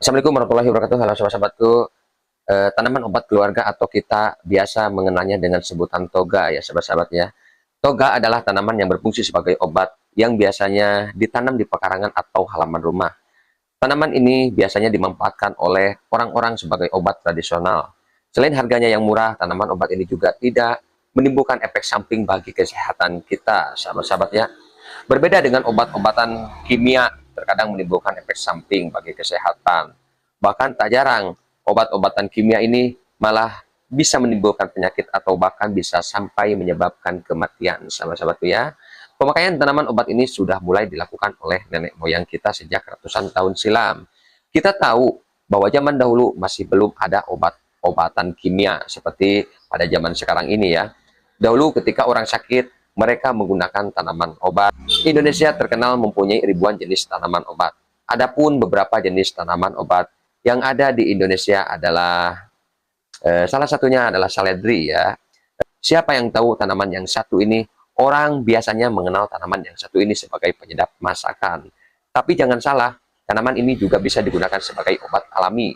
Assalamualaikum warahmatullahi wabarakatuh. Halo sahabat-sahabatku. Tanaman obat keluarga atau kita biasa mengenalnya dengan sebutan toga ya sahabat-sahabat ya. Toga adalah tanaman yang berfungsi sebagai obat yang biasanya ditanam di pekarangan atau halaman rumah. Tanaman ini biasanya dimanfaatkan oleh orang-orang sebagai obat tradisional. Selain harganya yang murah, tanaman obat ini juga tidak menimbulkan efek samping bagi kesehatan kita, sahabat-sahabat ya. Berbeda dengan obat-obatan kimia, terkadang menimbulkan efek samping bagi kesehatan. Bahkan tak jarang, obat-obatan kimia ini malah bisa menimbulkan penyakit atau bahkan bisa sampai menyebabkan kematian, sahabat-sahabatku ya. Pemakaian tanaman obat ini sudah mulai dilakukan oleh nenek moyang kita sejak ratusan tahun silam. Kita tahu bahwa zaman dahulu masih belum ada obat-obatan kimia seperti pada zaman sekarang ini ya. Dahulu ketika orang sakit, mereka menggunakan tanaman obat. Indonesia terkenal mempunyai ribuan jenis tanaman obat. Adapun beberapa jenis tanaman obat yang ada di Indonesia adalah salah satunya adalah saledri ya. Siapa yang tahu tanaman yang satu ini? Orang biasanya mengenal tanaman yang satu ini sebagai penyedap masakan. Tapi jangan salah, tanaman ini juga bisa digunakan sebagai obat alami.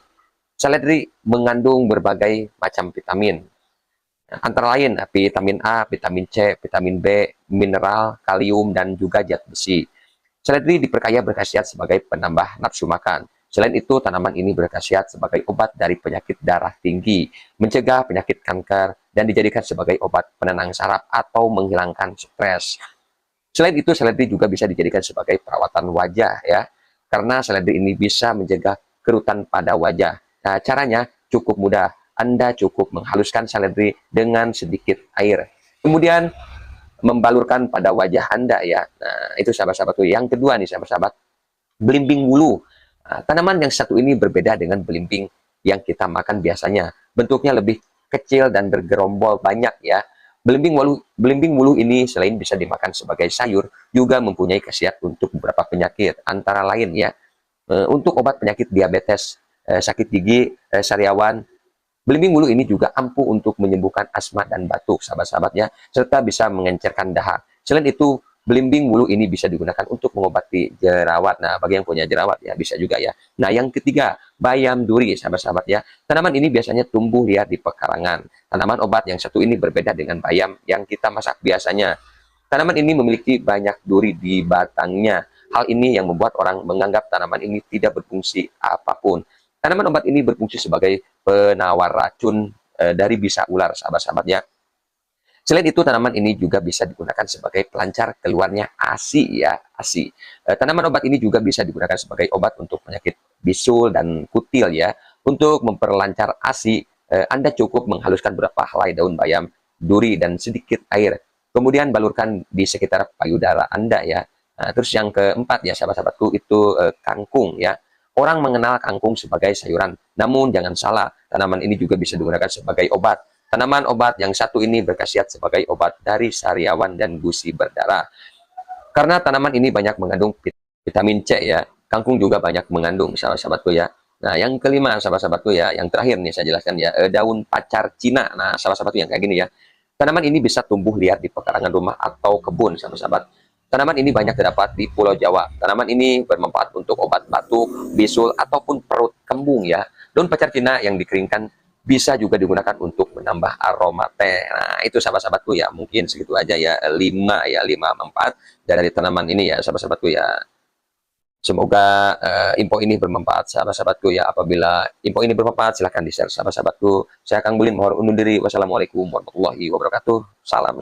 Saledri mengandung berbagai macam vitamin. Antara lain vitamin A, vitamin C, vitamin B, mineral, kalium, dan juga zat besi. Seledri diperkaya berkhasiat sebagai penambah nafsu makan. Selain itu, tanaman ini berkhasiat sebagai obat dari penyakit darah tinggi, mencegah penyakit kanker, dan dijadikan sebagai obat penenang saraf atau menghilangkan stres. Selain itu, seledri juga bisa dijadikan sebagai perawatan wajah ya, karena seledri ini bisa mencegah kerutan pada wajah. Nah, caranya cukup mudah. Anda cukup menghaluskan seledri dengan sedikit air. Kemudian membalurkan pada wajah Anda ya. Nah, itu sahabat-sahabatku. Yang kedua nih sahabat-sahabat, belimbing wulu. Nah, tanaman yang satu ini berbeda dengan belimbing yang kita makan biasanya. Bentuknya lebih kecil dan bergerombol banyak ya. Belimbing wulu ini selain bisa dimakan sebagai sayur, juga mempunyai khasiat untuk beberapa penyakit. Antara lain ya, untuk obat penyakit diabetes, sakit gigi, sariawan. Belimbing wulu ini juga ampuh untuk menyembuhkan asma dan batuk, sahabat-sahabatnya, serta bisa mengencerkan dahak. Selain itu, belimbing wulu ini bisa digunakan untuk mengobati jerawat. Nah, bagi yang punya jerawat ya bisa juga ya. Nah, yang ketiga, bayam duri, sahabat-sahabat ya. Tanaman ini biasanya tumbuh liar di pekarangan. Tanaman obat yang satu ini berbeda dengan bayam yang kita masak biasanya. Tanaman ini memiliki banyak duri di batangnya. Hal ini yang membuat orang menganggap tanaman ini tidak berfungsi apapun. Tanaman obat ini berfungsi sebagai penawar racun dari bisa ular, sahabat-sahabatnya. Selain itu, tanaman ini juga bisa digunakan sebagai pelancar keluarnya ASI ya, ASI. Tanaman obat ini juga bisa digunakan sebagai obat untuk penyakit bisul dan kutil ya. Untuk memperlancar ASI, Anda cukup menghaluskan beberapa helai daun bayam, duri, dan sedikit air. Kemudian balurkan di sekitar payudara Anda ya. Nah, terus yang keempat ya sahabat-sahabatku itu kangkung ya. Orang mengenal kangkung sebagai sayuran, namun jangan salah, tanaman ini juga bisa digunakan sebagai obat. Tanaman obat yang satu ini berkhasiat sebagai obat dari sariawan dan gusi berdarah. Karena tanaman ini banyak mengandung vitamin C ya, kangkung juga banyak mengandung, sahabat-sahabatku ya. Nah, yang kelima, sahabat-sahabatku ya, yang terakhir nih saya jelaskan ya, daun pacar Cina. Nah, sahabat-sahabatku yang kayak gini ya. Tanaman ini bisa tumbuh liar di pekarangan rumah atau kebun, sahabat-sahabat. Tanaman ini banyak terdapat di Pulau Jawa. Tanaman ini bermanfaat untuk obat batuk, bisul, ataupun perut kembung ya. Daun pacar Cina yang dikeringkan bisa juga digunakan untuk menambah aroma teh. Nah, itu sahabat-sahabatku ya, mungkin segitu aja ya, 5 manfaat dari tanaman ini ya, sahabat-sahabatku ya. Semoga info ini bermanfaat sahabat-sahabatku ya. Apabila info ini bermanfaat, silahkan di-share sahabat-sahabatku. Saya Kang Bulin mohon undur diri. Wassalamualaikum warahmatullahi wabarakatuh. Salam.